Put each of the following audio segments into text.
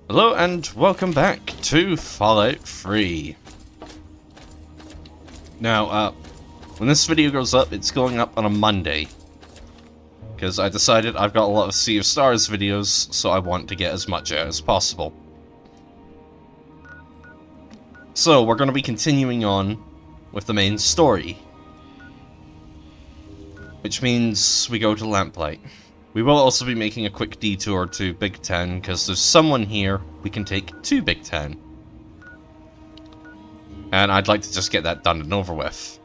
Hello and welcome back to Fallout 3. Now, when this video goes up, it's going up on a Monday. Because I decided I've got a lot of Sea of Stars videos, so I want to get as much out as possible. So, we're going to be continuing on with the main story. Which means we go to Lamplight. We will also be making a quick detour to Big Ten, because there's someone here we can take to Big Ten. And I'd like to just get that done and over with.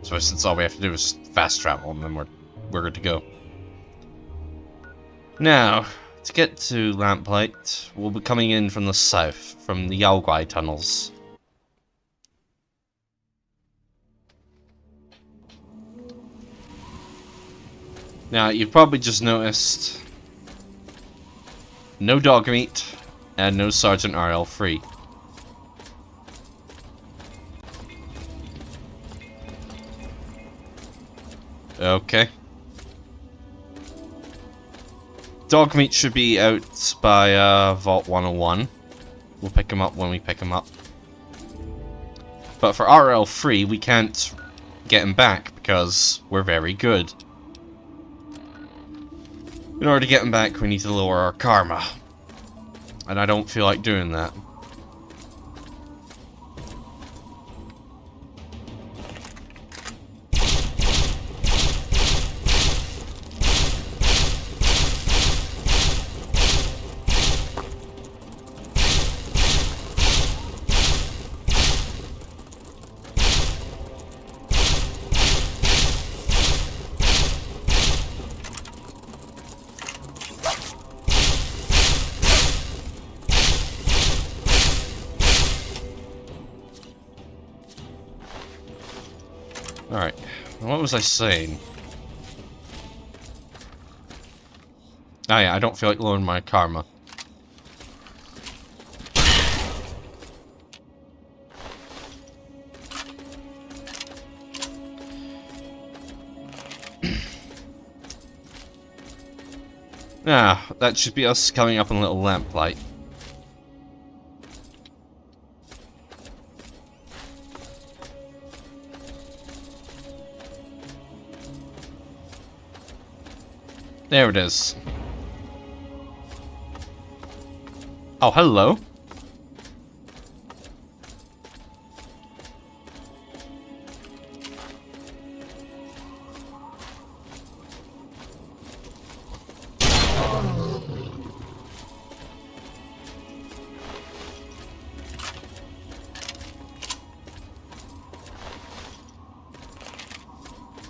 So since all we have to do is fast travel, and then we're good to go. Now, to get to Lamplight, we'll be coming in from the south, from the Yaogwai tunnels. Now, you've probably just noticed no dog meat and no Sergeant RL3. Okay. Dog meat should be out by Vault 101. We'll pick him up when we pick him up. But for RL3, we can't get him back because we're very good. In order to get him back, we need to lower our karma. And I don't feel like doing that. Alright, what was I saying? Oh yeah, I don't feel like lowering my karma. Ah, that should be us coming up on Little Lamplight. There it is. Oh, hello.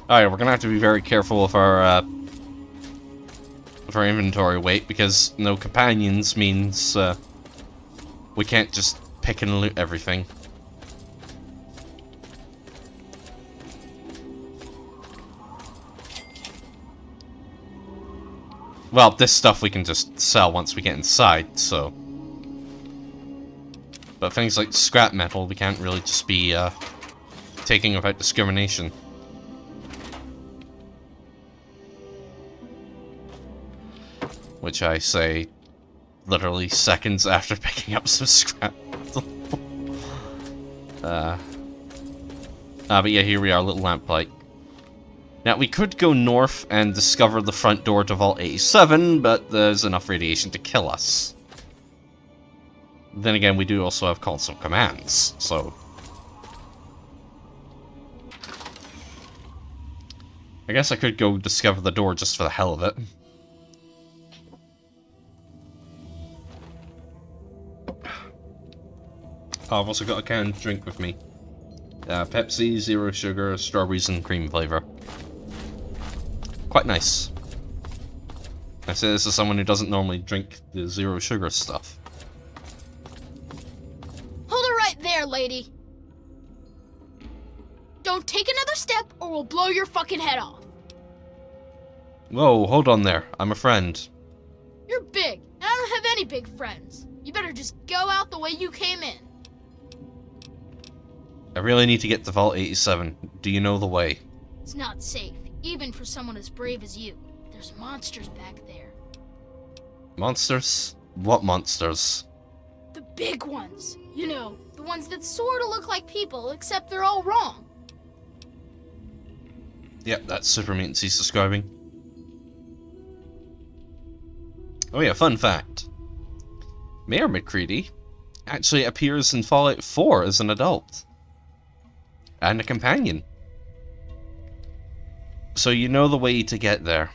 Alright, we're gonna have to be very careful with our inventory weight, because no companions means we can't just pick and loot everything. Well, this stuff we can just sell once we get inside, so... But things like scrap metal, we can't really just be taking without discrimination. Which I say literally seconds after picking up some scrap. But yeah, here we are, Little Lamplight. Now, we could go north and discover the front door to Vault 87, but there's enough radiation to kill us. Then again, we do also have called some commands, so... I guess I could go discover the door just for the hell of it. Oh, I've also got a canned drink with me. Pepsi, zero sugar, strawberries and cream flavor. Quite nice. I say this as someone who doesn't normally drink the zero sugar stuff. Hold it right there, lady. Don't take another step or we'll blow your fucking head off. Whoa, hold on there. I'm a friend. You're big, and I don't have any big friends. You better just go out the way you came in. I really need to get to Vault 87. Do you know the way? It's not safe, even for someone as brave as you. There's monsters back there. Monsters? What monsters? The big ones. You know, the ones that sort of look like people, except they're all wrong. Yep, that's super mutants he's describing. Oh yeah, fun fact. Mayor McCready actually appears in Fallout 4 as an adult. And a companion. So you know the way to get there.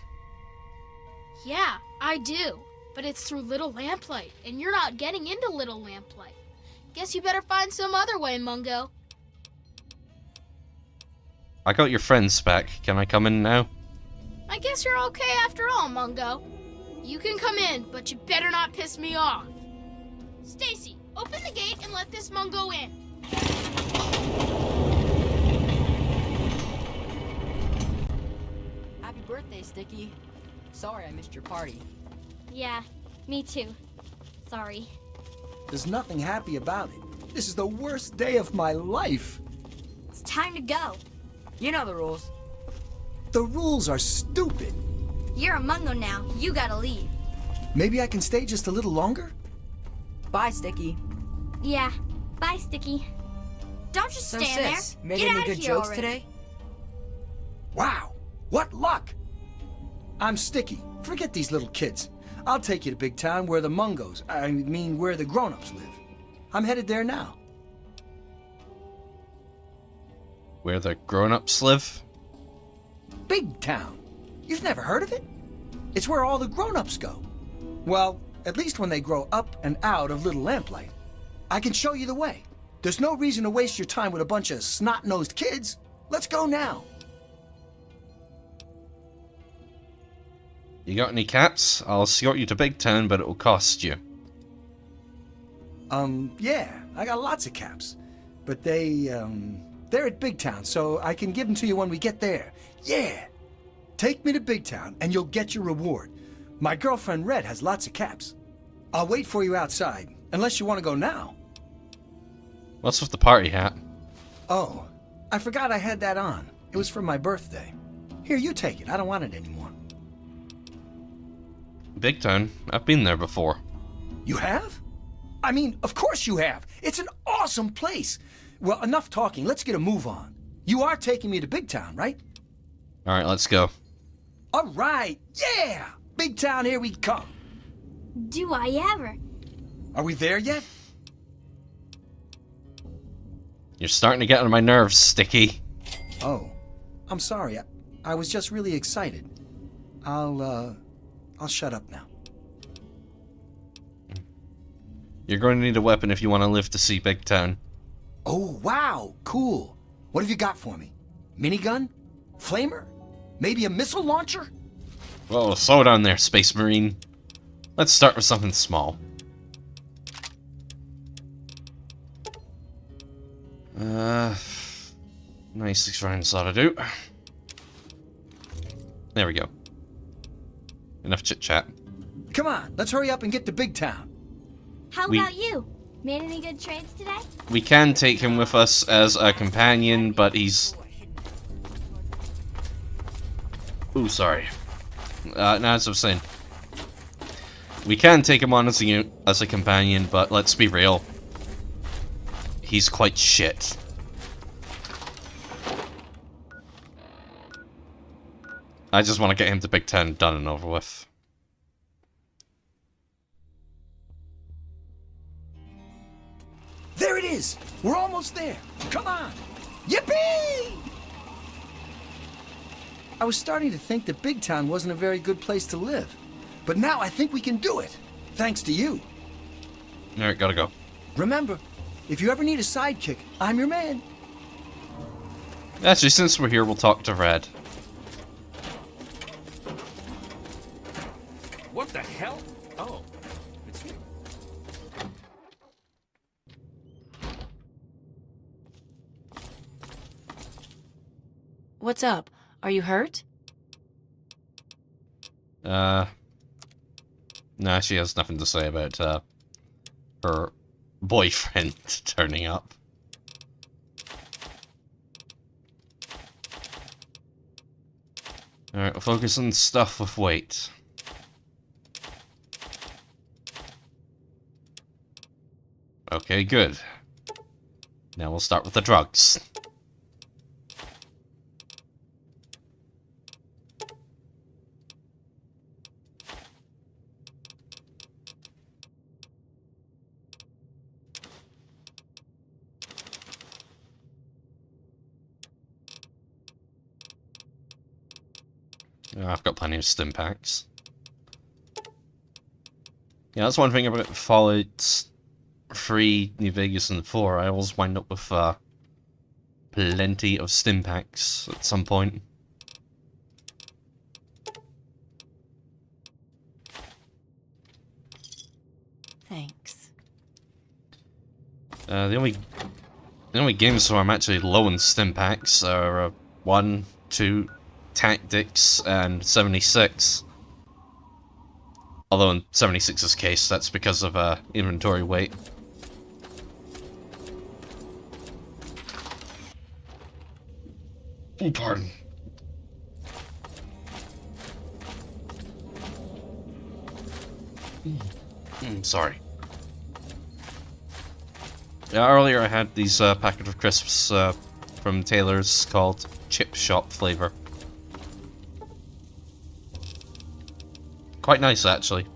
Yeah, I do. But it's through Little Lamplight, and you're not getting into Little Lamplight. Guess you better find some other way, Mungo. I got your friends back. Can I come in now? I guess you're okay after all, Mungo. You can come in, but you better not piss me off. Stacy, open the gate and let this Mungo in. Happy birthday, Sticky. Sorry I missed your party. Yeah, me too. Sorry. There's nothing happy about it. This is the worst day of my life. It's time to go. You know the rules. The rules are stupid. You're a Mungo now. You gotta leave. Maybe I can stay just a little longer? Bye, Sticky. Yeah. Bye, Sticky. Don't just So stand sis, there. made Get any out good of here jokes already. today? Wow, what luck! I'm Sticky. Forget these little kids. I'll take you to Big Town where the Mungos, where the grown-ups live. I'm headed there now. Where the grown-ups live? Big Town. You've never heard of it? It's where all the grown-ups go. Well, at least when they grow up and out of Little Lamplight. I can show you the way. There's no reason to waste your time with a bunch of snot-nosed kids. Let's go now. You got any cats? I'll escort you to Big Town, but it'll cost you. Yeah, I got lots of caps. But they're at Big Town, so I can give them to you when we get there. Yeah! Take me to Big Town, and you'll get your reward. My girlfriend Red has lots of caps. I'll wait for you outside, unless you want to go now. What's with the party hat? Oh, I forgot I had that on. It was for my birthday. Here, you take it. I don't want it anymore. Big Town? I've been there before. You have? I mean, of course you have. It's an awesome place. Well, enough talking. Let's get a move on. You are taking me to Big Town, right? Alright, let's go. All right. Yeah! Big Town, here we come. Do I ever? Are we there yet? You're starting to get on my nerves, Sticky. Oh, I'm sorry. I was just really excited. I'll shut up now. You're going to need a weapon if you want to live to see Big Town. Oh, wow. Cool. What have you got for me? Minigun? Flamer? Maybe a missile launcher? Whoa, slow down there, Space Marine. Let's start with something small. Nice 6 rounds ought to do. There we go. Enough chit-chat. Come on, let's hurry up and get to Big Town. How about you? Made any good trades today? We can take him with us as a companion, but he's... Ooh, sorry. No, as I was saying. We can take him on as a companion, but let's be real. He's quite shit. I just want to get him to Big Ten done and over with. There it is! We're almost there! Come on! Yippee! I was starting to think that Big Town wasn't a very good place to live. But now I think we can do it. Thanks to you. Alright, gotta go. Remember, if you ever need a sidekick, I'm your man. Actually, since we're here, we'll talk to Red. What the hell? Oh, it's you. What's up? Are you hurt? Nah, she has nothing to say about, her boyfriend turning up. Alright, we'll focus on stuff with weight. Okay, good. Now we'll start with the drugs. I've got plenty of stim packs. Yeah, that's one thing about Fallout 3, New Vegas, and 4. I always wind up with plenty of stim packs at some point. Thanks. The only games where I'm actually low in stim packs are 1, 2, Tactics, and 76. Although in 76's case, that's because of inventory weight. Oh, pardon. Sorry. Yeah, earlier I had these packet of crisps from Taylor's called Chip Shop flavor. Quite nice, actually.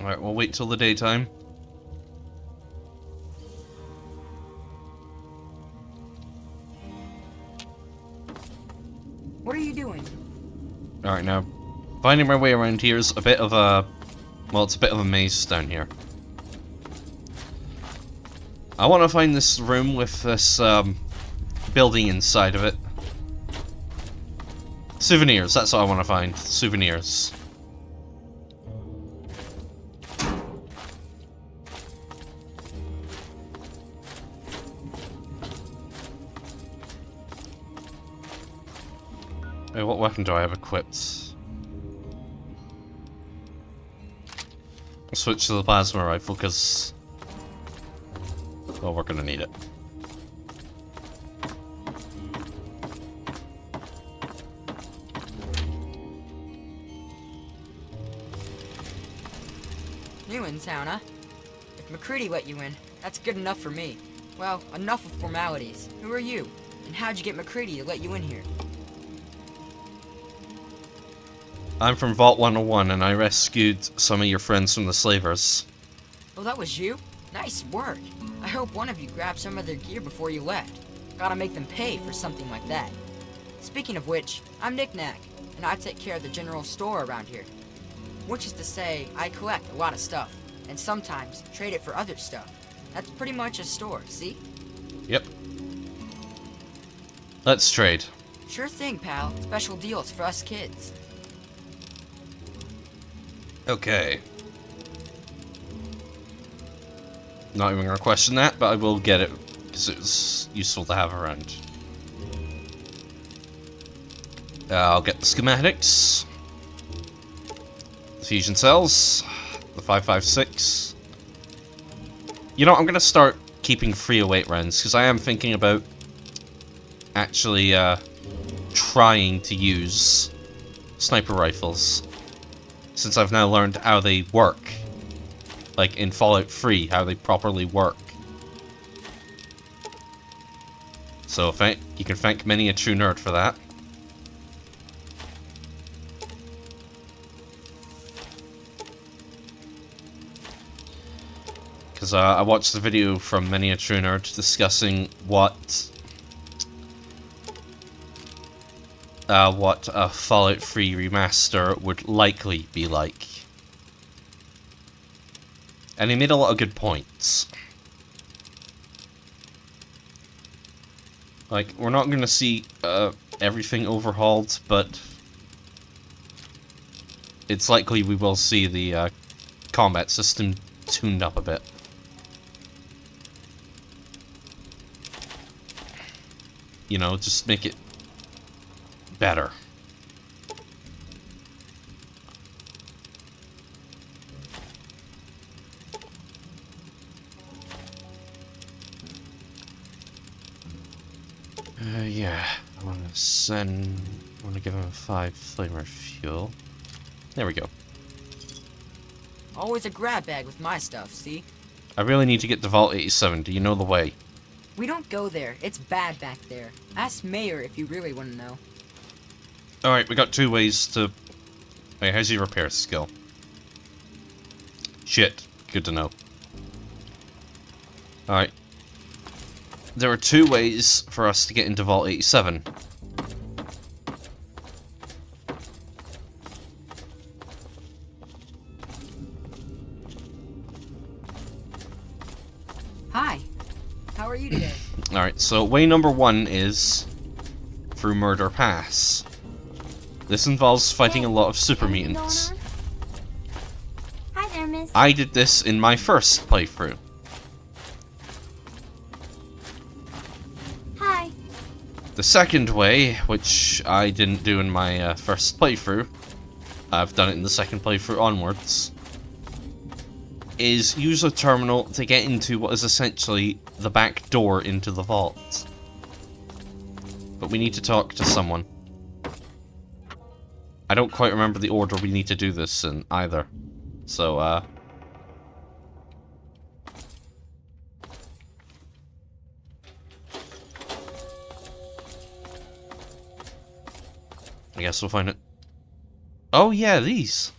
Alright, we'll wait till the daytime. What are you doing? Alright, now, finding my way around here is a bit of a... well, it's a bit of a maze down here. I want to find this room with this, building inside of it. Souvenirs, that's what I want to find. Souvenirs. Hey, what weapon do I have equipped? I'll switch to the plasma rifle, because... well, we're gonna need it. New in town, huh? If McCready let you in, that's good enough for me. Well, enough of formalities. Who are you? And how'd you get McCready to let you in here? I'm from Vault 101, and I rescued some of your friends from the slavers. Oh, that was you? Nice work. I hope one of you grabbed some of their gear before you left. Gotta make them pay for something like that. Speaking of which, I'm Knick Knack, and I take care of the general store around here. Which is to say, I collect a lot of stuff, and sometimes trade it for other stuff. That's pretty much a store, see? Yep. Let's trade. Sure thing, pal. Special deals for us kids. Okay. Not even gonna question that, but I will get it, because it was useful to have around. I'll get the schematics. The fusion cells. The 556. You know, I'm gonna start keeping 308 rounds, because I am thinking about actually, trying to use sniper rifles. Since I've now learned how they work. Like in Fallout 3, how they properly work. So you can thank many a true nerd for that. Because I watched the video from many a true nerd discussing what a Fallout 3 remaster would likely be like. And he made a lot of good points. Like, we're not going to see everything overhauled, but it's likely we will see the combat system tuned up a bit. You know, just make it better. Yeah. I want to give him 5 flavor fuel. There we go. Always a grab bag with my stuff, see? I really need to get to Vault 87. Do you know the way? We don't go there. It's bad back there. Ask Mayor if you really want to know. Alright, we got 2 ways to... Wait, how's your repair skill? Shit. Good to know. Alright. There are 2 ways for us to get into Vault 87. Hi. How are you today? Alright, so way number 1 is through Murder Pass. This involves fighting a lot of super Anything mutants. going on? Hi there, miss. I did this in my first playthrough. Hi. The second way, which I didn't do in my first playthrough, I've done it in the second playthrough onwards, is use a terminal to get into what is essentially the back door into the vault. But we need to talk to someone. I don't quite remember the order we need to do this in either. So, I guess we'll find it. Oh yeah, these.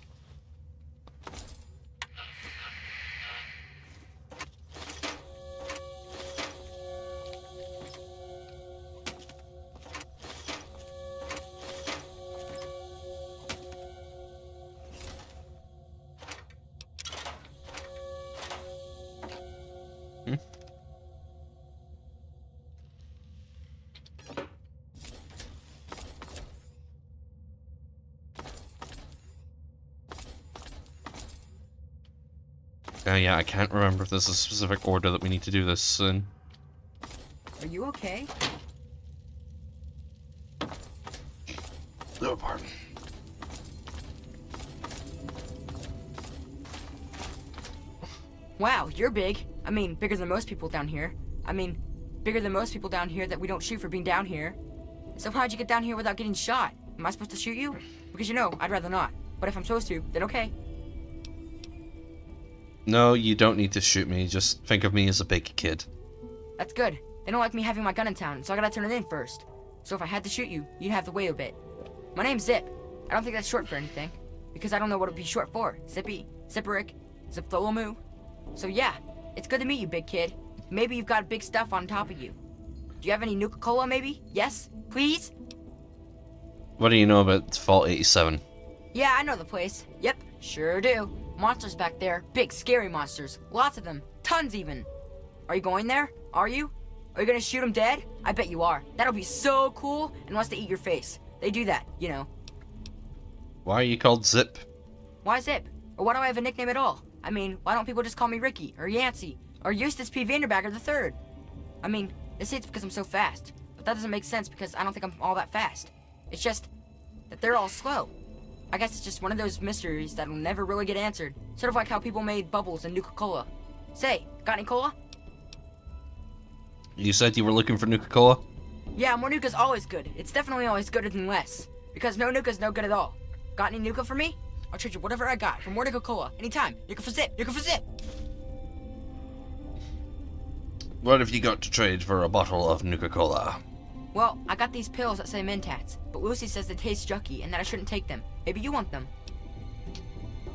Yeah, I can't remember if there's a specific order that we need to do this in. Are you okay? Oh, pardon. Wow, you're big. I mean, bigger than most people down here. I mean, bigger than most people down here that we don't shoot for being down here. So how'd you get down here without getting shot? Am I supposed to shoot you? Because you know, I'd rather not. But if I'm supposed to, then okay. No, you don't need to shoot me. Just think of me as a big kid. That's good. They don't like me having my gun in town, so I gotta turn it in first. So if I had to shoot you, you'd have to wait a bit. My name's Zip. I don't think that's short for anything. Because I don't know what it'd be short for. Zippy, Zipperick, Ziptholomoo. So yeah, it's good to meet you, big kid. Maybe you've got big stuff on top of you. Do you have any Nuka-Cola, maybe? Yes? Please? What do you know about Vault 87? Yeah, I know the place. Yep, sure do. Monsters back there. Big, scary monsters. Lots of them. Tons, even. Are you going there? Are you? Are you gonna shoot them dead? I bet you are. That'll be so cool unless they eat your face. They do that, you know. Why are you called Zip? Why Zip? Or why do I have a nickname at all? I mean, why don't people just call me Ricky, or Yancey, or Eustace P. Vanderbacker III? I mean, they say it's because I'm so fast. But that doesn't make sense because I don't think I'm all that fast. It's just that they're all slow. I guess it's just one of those mysteries that'll never really get answered. Sort of like how people made bubbles in Nuka-Cola. Say, got any cola? You said you were looking for Nuka-Cola? Yeah, more Nuka's always good. It's definitely always gooder than less. Because no Nuka's no good at all. Got any Nuka for me? I'll trade you whatever I got for more Nuka-Cola. Anytime. Nuka for Zip. Nuka for Zip. What have you got to trade for a bottle of Nuka-Cola? Well, I got these pills that say Mentats, but Lucy says they taste yucky and that I shouldn't take them. Maybe you want them.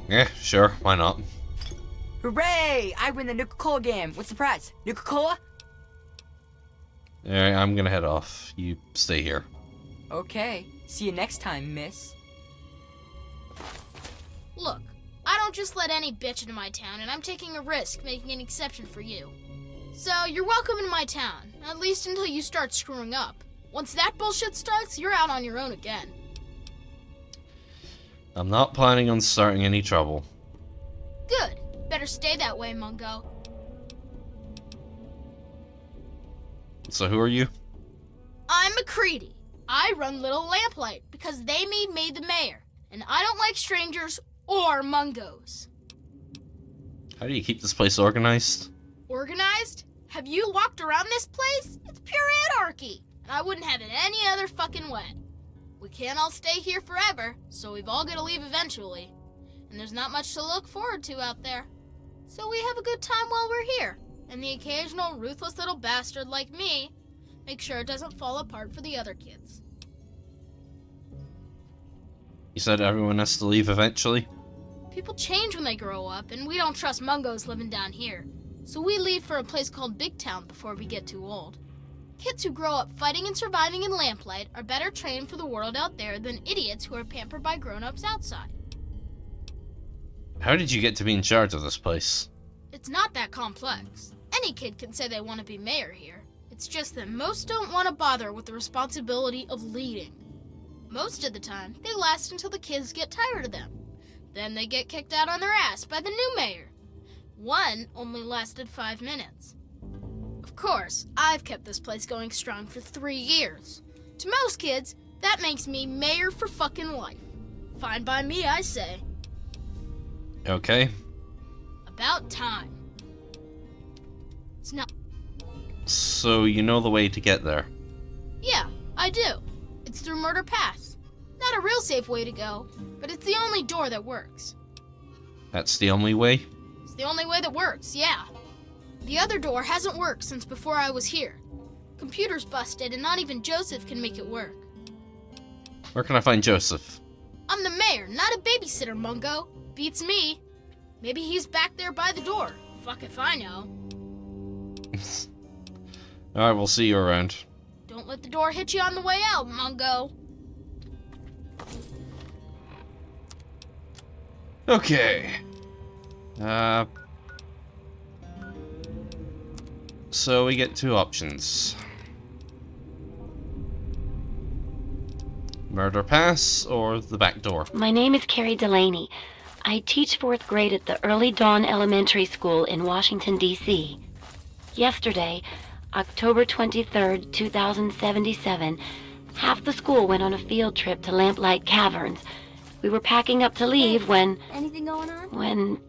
Yeah, sure, why not? Hooray! I win the Nuka-Cola game. What's the prize? Nuka-Cola? Alright, I'm gonna head off. You stay here. Okay. See you next time, miss. Look, I don't just let any bitch into my town, and I'm taking a risk making an exception for you. So you're welcome in my town, at least until you start screwing up. Once that bullshit starts, you're out on your own again. I'm not planning on starting any trouble. Good. Better stay that way, Mungo. So who are you? I'm McCready. I run Little Lamplight because they made me the mayor, and I don't like strangers or Mungos. How do you keep this place organized? Organized? Have you walked around this place? It's pure anarchy. and I wouldn't have it any other fucking way. We can't all stay here forever, so we've all got to leave eventually. And there's not much to look forward to out there. So we have a good time while we're here, and the occasional ruthless little bastard like me make sure it doesn't fall apart for the other kids. You said everyone has to leave eventually? People change when they grow up, and we don't trust mungos living down here. So we leave for a place called Big Town before we get too old. Kids who grow up fighting and surviving in Lamplight are better trained for the world out there than idiots who are pampered by grown-ups outside. How did you get to be in charge of this place? It's not that complex. Any kid can say they want to be mayor here. It's just that most don't want to bother with the responsibility of leading. Most of the time, they last until the kids get tired of them. Then they get kicked out on their ass by the new mayor. One only lasted 5 minutes. Of course, I've kept this place going strong for 3 years. To most kids, that makes me mayor for fucking life. Fine by me, I say. Okay. About time. It's not. So you know the way to get there? Yeah, I do. It's through Murder Pass. Not a real safe way to go, but it's the only door that works. That's the only way? It's the only way that works, yeah. The other door hasn't worked since before I was here. Computer's busted and not even Joseph can make it work. Where can I find Joseph? I'm the mayor, not a babysitter, Mungo. Beats me. Maybe he's back there by the door. Fuck if I know. Alright, we'll see you around. Don't let the door hit you on the way out, Mungo. Okay. So we get 2 options. Murder Pass or the back door. My name is Carrie Delaney. I teach 4th grade at the Early Dawn Elementary School in Washington, D.C. Yesterday, October 23rd, 2077, half the school went on a field trip to Lamplight Caverns. We were packing up to leave when Anything going on? when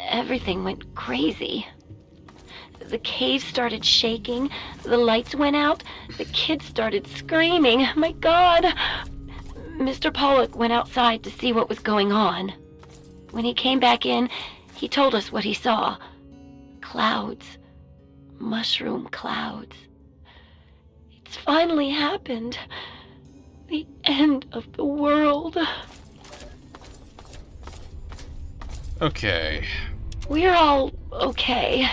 everything went crazy. The cave started shaking, the lights went out, the kids started screaming. My God! Mr. Pollock went outside to see what was going on. When he came back in, he told us what he saw. Clouds. Mushroom clouds. It's finally happened. The end of the world. Okay. We're all okay.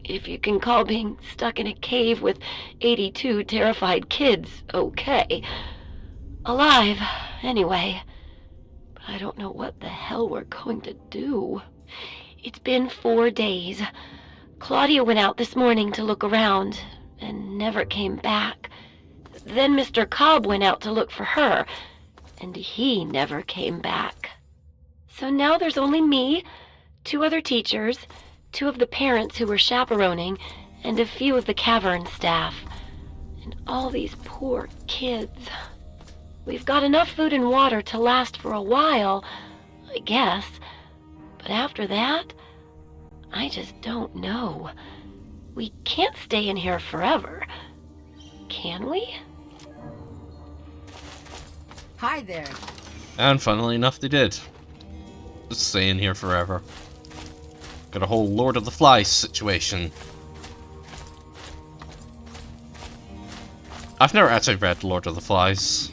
If you can call being stuck in a cave with 82 terrified kids okay. Alive, anyway. But I don't know what the hell we're going to do. It's been 4 days. Claudia went out this morning to look around and never came back. Then Mr. Cobb went out to look for her, and he never came back. So now there's only me, 2 other teachers, 2 of the parents who were chaperoning, and a few of the cavern staff. And all these poor kids. We've got enough food and water to last for a while, I guess. But after that, I just don't know. We can't stay in here forever. Can we? Hi there. And funnily enough, they did. Just stay in here forever. Got a whole Lord of the Flies situation. I've never actually read Lord of the Flies.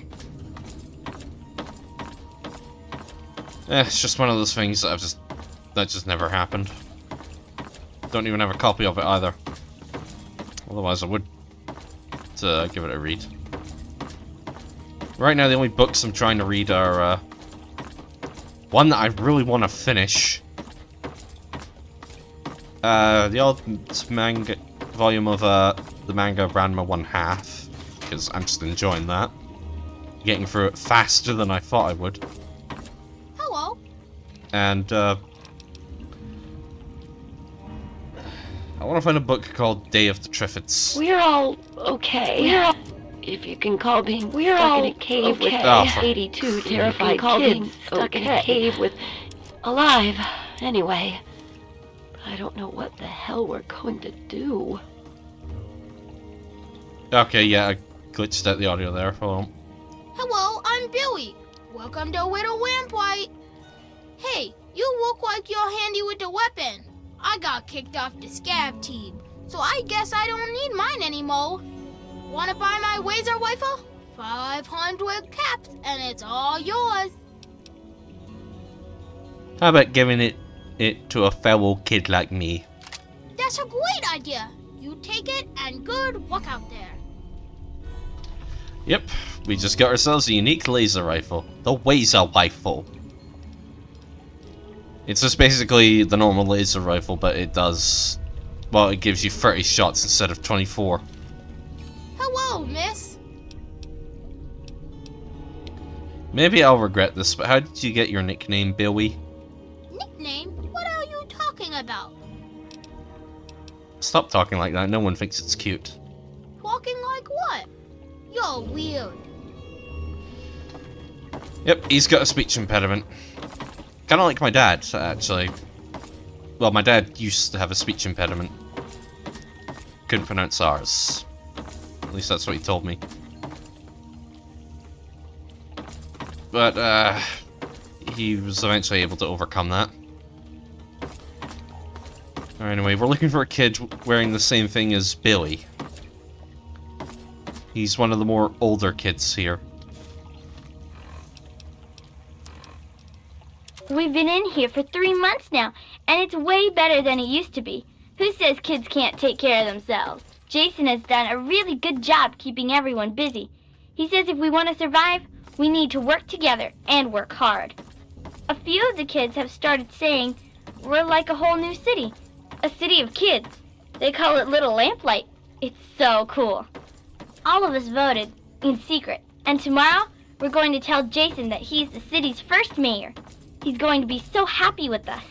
It's just one of those things that that just never happened. Don't even have a copy of it either. Otherwise I would give it a read. Right now the only books I'm trying to read are one that I really want to finish. The old manga volume of the manga Ranma 1/2, because I'm just enjoying that. Getting through it faster than I thought I would. Hello. And I want to find a book called Day of the Triffids. We're all okay. If you can call being stuck in a cave with 82 terrified kids stuck in a cave with alive anyway. I don't know what the hell we're going to do. Okay, yeah, glitched out the audio there. Hold on. Hello, I'm Billy. Welcome to Little Lamplight. Hey, you look like you're handy with the weapon. I got kicked off the scav team, so I guess I don't need mine anymore. Wanna buy my laser rifle? 500 caps, and it's all yours. How about giving it to a fellow kid like me? That's a great idea. You take it, and good luck out there. Yep, we just got ourselves a unique laser rifle. The laser rifle. It's just basically the normal laser rifle, but it does... Well, it gives you 30 shots instead of 24. Hello, miss. Maybe I'll regret this, but how did you get your nickname, Billy? Nickname? What are you talking about? Stop talking like that, no one thinks it's cute. Talking like what? You're weird. Yep, he's got a speech impediment. Kinda like my dad, actually. Well, my dad used to have a speech impediment. Couldn't pronounce R's. At least that's what he told me. But, he was eventually able to overcome that. Anyway, we're looking for a kid wearing the same thing as Billy. He's one of the more older kids here. We've been in here for 3 months now, and it's way better than it used to be. Who says kids can't take care of themselves? Jason has done a really good job keeping everyone busy. He says if we want to survive, we need to work together and work hard. A few of the kids have started saying we're like a whole new city. A city of kids. They call it Little Lamplight. It's so cool. All of us voted, in secret, and tomorrow we're going to tell Jason that he's the city's first mayor. He's going to be so happy with us.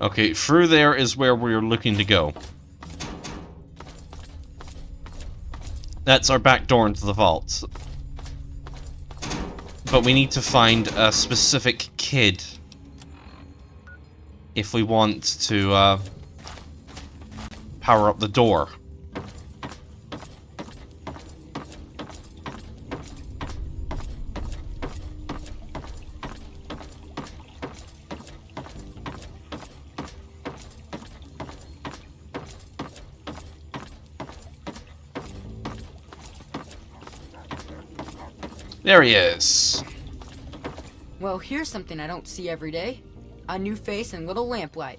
Okay, through there is where we're looking to go. That's our back door into the vault. But we need to find a specific kid if we want to power up the door. There he is. Well, here's something I don't see every day. A new face in Little Lamplight.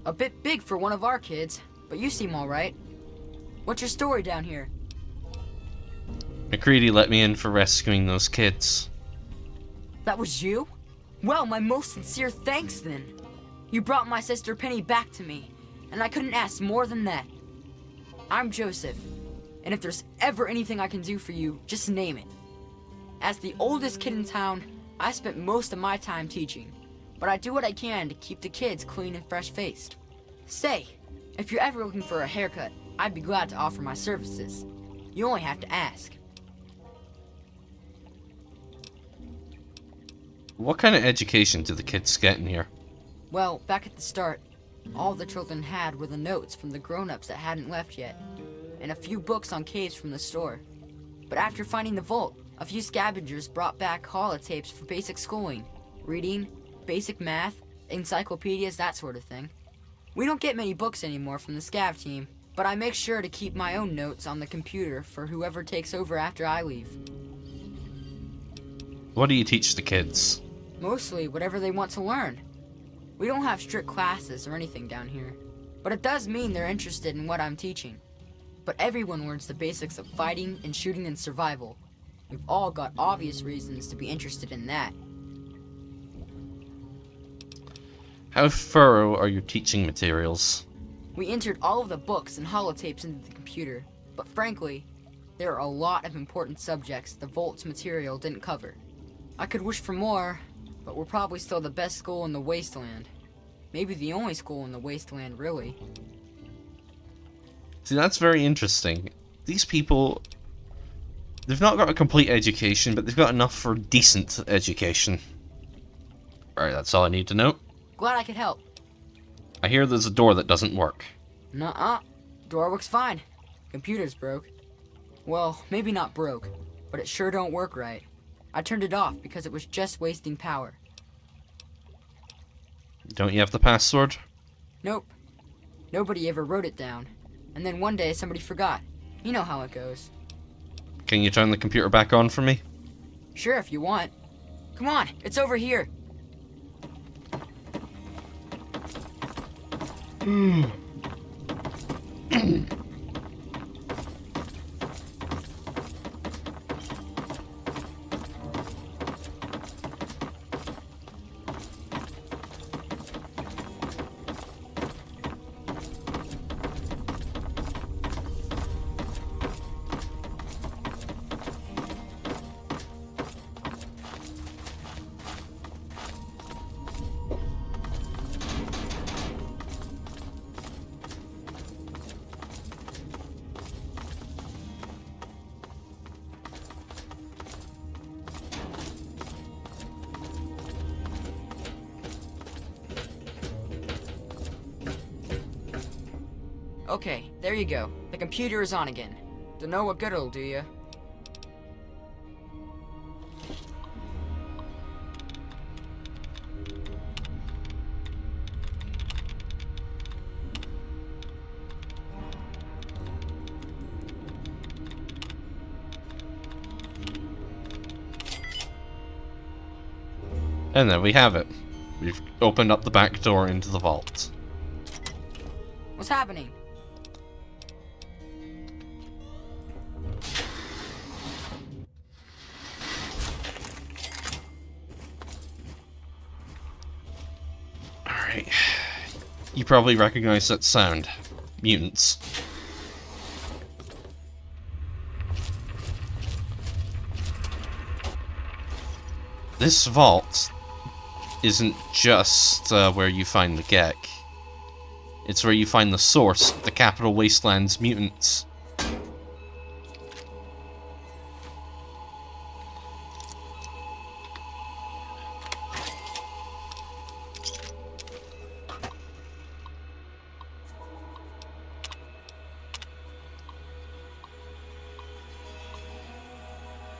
A bit big for one of our kids, but you seem alright. What's your story down here? MacLeod let me in for rescuing those kids. That was you? Well, my most sincere thanks then. You brought my sister Penny back to me, and I couldn't ask more than that. I'm Joseph, and if there's ever anything I can do for you, just name it. As the oldest kid in town, I spent most of my time teaching, but I do what I can to keep the kids clean and fresh-faced. Say, if you're ever looking for a haircut, I'd be glad to offer my services. You only have to ask. What kind of education do the kids get in here? Well, back at the start, all the children had were the notes from the grown-ups that hadn't left yet, and a few books on caves from the store. But after finding the vault, a few scavengers brought back holotapes for basic schooling, reading, basic math, encyclopedias, that sort of thing. We don't get many books anymore from the scav team, but I make sure to keep my own notes on the computer for whoever takes over after I leave. What do you teach the kids? Mostly whatever they want to learn. We don't have strict classes or anything down here, but it does mean they're interested in what I'm teaching. But everyone learns the basics of fighting and shooting and survival. We've all got obvious reasons to be interested in that. How thorough are your teaching materials? We entered all of the books and holotapes into the computer, but frankly, there are a lot of important subjects the Vault's material didn't cover. I could wish for more, but we're probably still the best school in the Wasteland. Maybe the only school in the Wasteland, really. See, that's very interesting. These people, they've not got a complete education, but they've got enough for decent education. Alright, that's all I need to know. Glad I could help. I hear there's a door that doesn't work. Nuh-uh. Door works fine. Computer's broke. Well, maybe not broke, but it sure don't work right. I turned it off because it was just wasting power. Don't you have the password? Nope. Nobody ever wrote it down. And then one day somebody forgot. You know how it goes. Can you turn the computer back on for me? Sure, if you want. Come on, it's over here. Okay, there you go. The computer is on again. Don't know what good it'll do ya. And there we have it. We've opened up the back door into the vault. What's happening? Alright. You probably recognize that sound. Mutants. This vault isn't just where you find the Gek. It's where you find the source, the Capital Wasteland's mutants.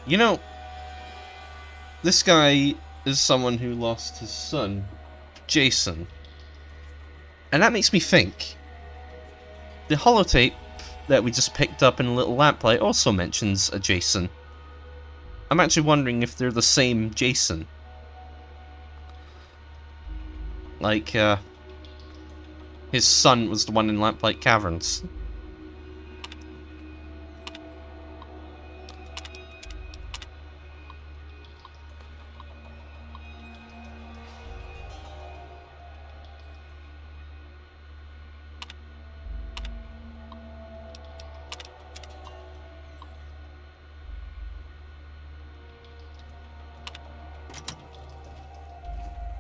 You know, this guy is someone who lost his son, Jason. And that makes me think. The holotape that we just picked up in Little Lamplight also mentions a Jason. I'm actually wondering if they're the same Jason. Like, his son was the one in Lamplight Caverns.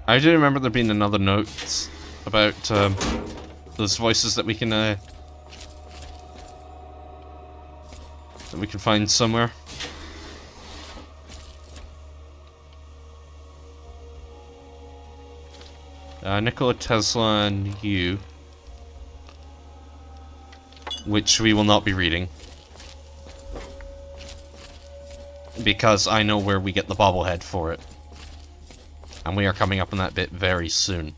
I do remember there being another note about those voices that we can find somewhere. Nikola Tesla and you, which we will not be reading because I know where we get the bobblehead for it. And we are coming up on that bit very soon.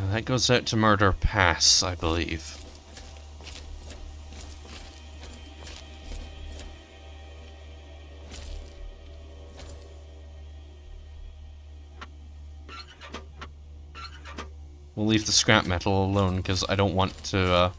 That goes out to Murder Pass, I believe. We'll leave the scrap metal alone, because I don't want to,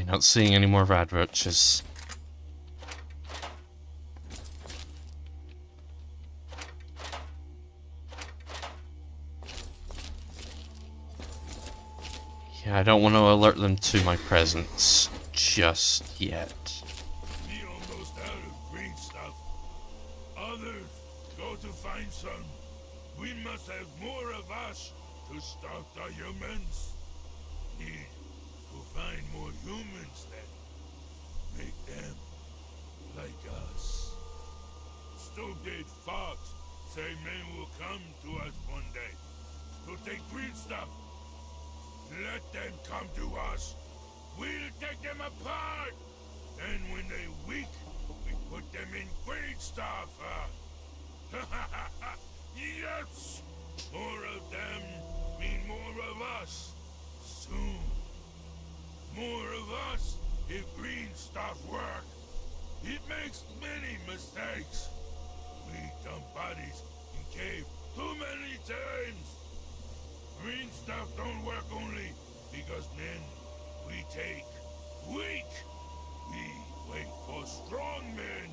not seeing any more rad roaches. Yeah, I don't want to alert them to my presence just yet. We almost out of green stuff. Others go to find some. We must have more of us to stock the humans. Need to find more humans then. Make them like us. Stupid Fox say men will come to us one day to take green stuff. Let them come to us. We'll take them apart. And when they weak, we put them in green stuff. Yes! More of them mean more of us. Soon. More of us if green stuff work. It makes many mistakes. We dump bodies in cave too many times. Green stuff don't work only because men we take weak. We wait for strong men.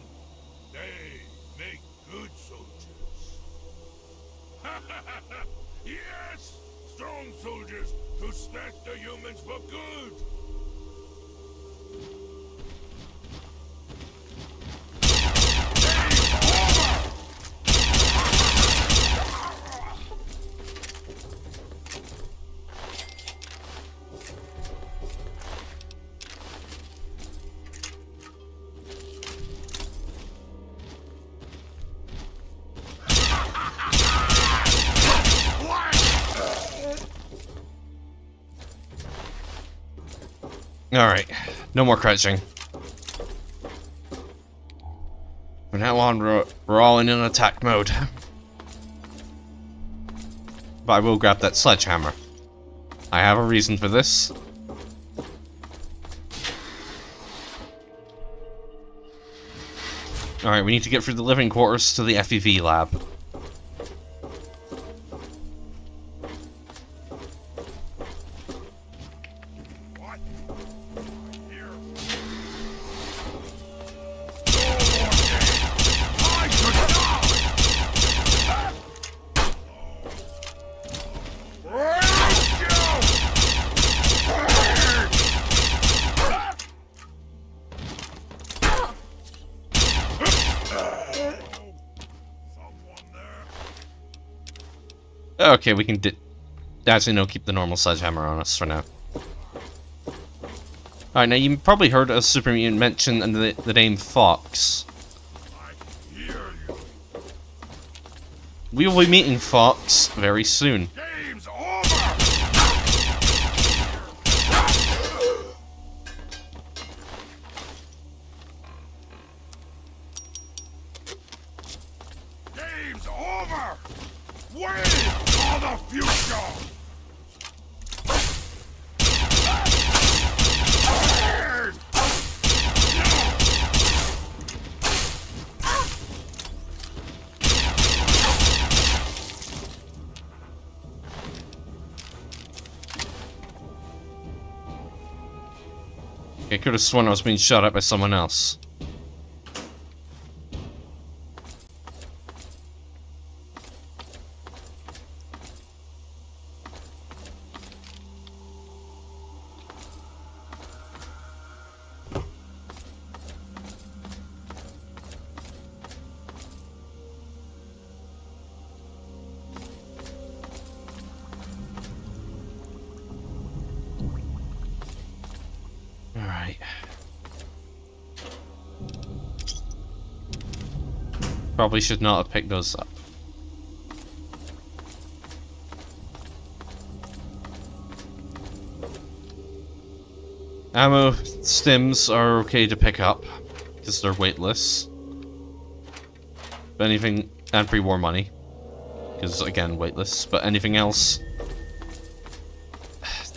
They make good soldiers. Yes! Strong soldiers to snatch the humans for good. Alright, no more crouching. From now on, we're all in an attack mode. But I will grab that sledgehammer. I have a reason for this. Alright, we need to get through the living quarters to the FEV lab. Okay, we can actually no, keep the normal sledgehammer on us for now. Alright, now you probably heard a super mutant mention the name Fox. We will be meeting Fox very soon. Game's over! Game's over! Wait for the future! I could have sworn I was being shot at by someone else. Alright. Probably should not have picked those up. Ammo stims are okay to pick up, because they're weightless. But anything, and pre-war money, because again, weightless. But anything else,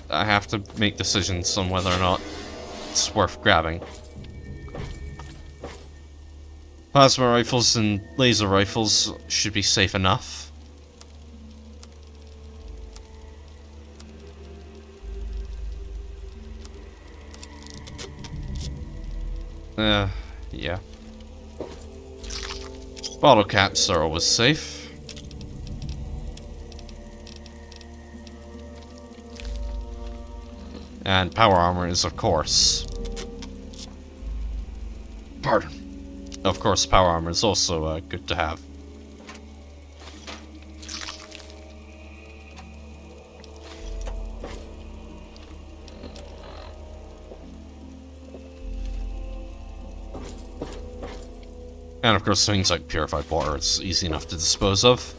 I have to make decisions on whether or not it's worth grabbing. Plasma rifles and laser rifles should be safe enough. Yeah. Bottle caps are always safe. And power armor is, of course. Pardon. Of course, power armor is also good to have. And of course, things like purified water, it's easy enough to dispose of.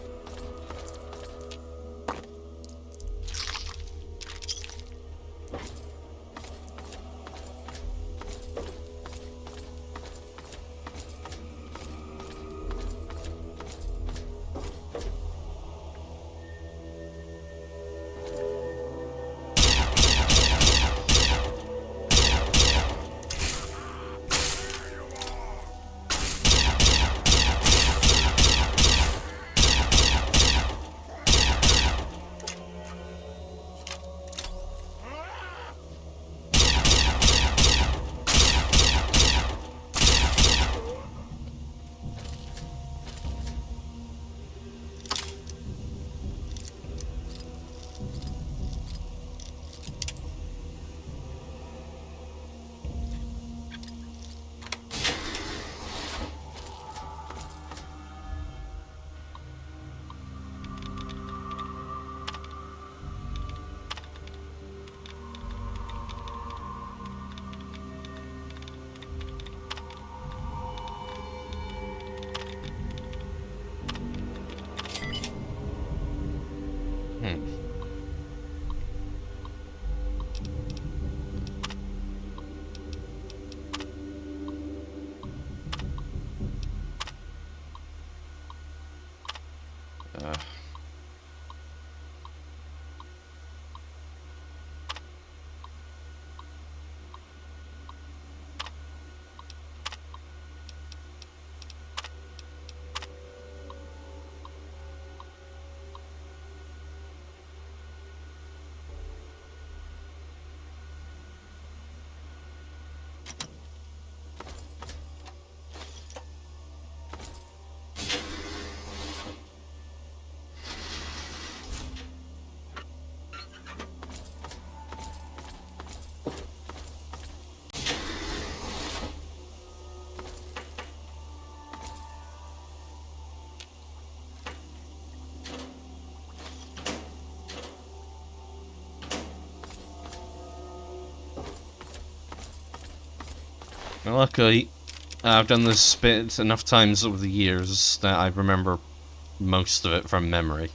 Luckily, I've done this bit enough times over the years that I remember most of it from memory.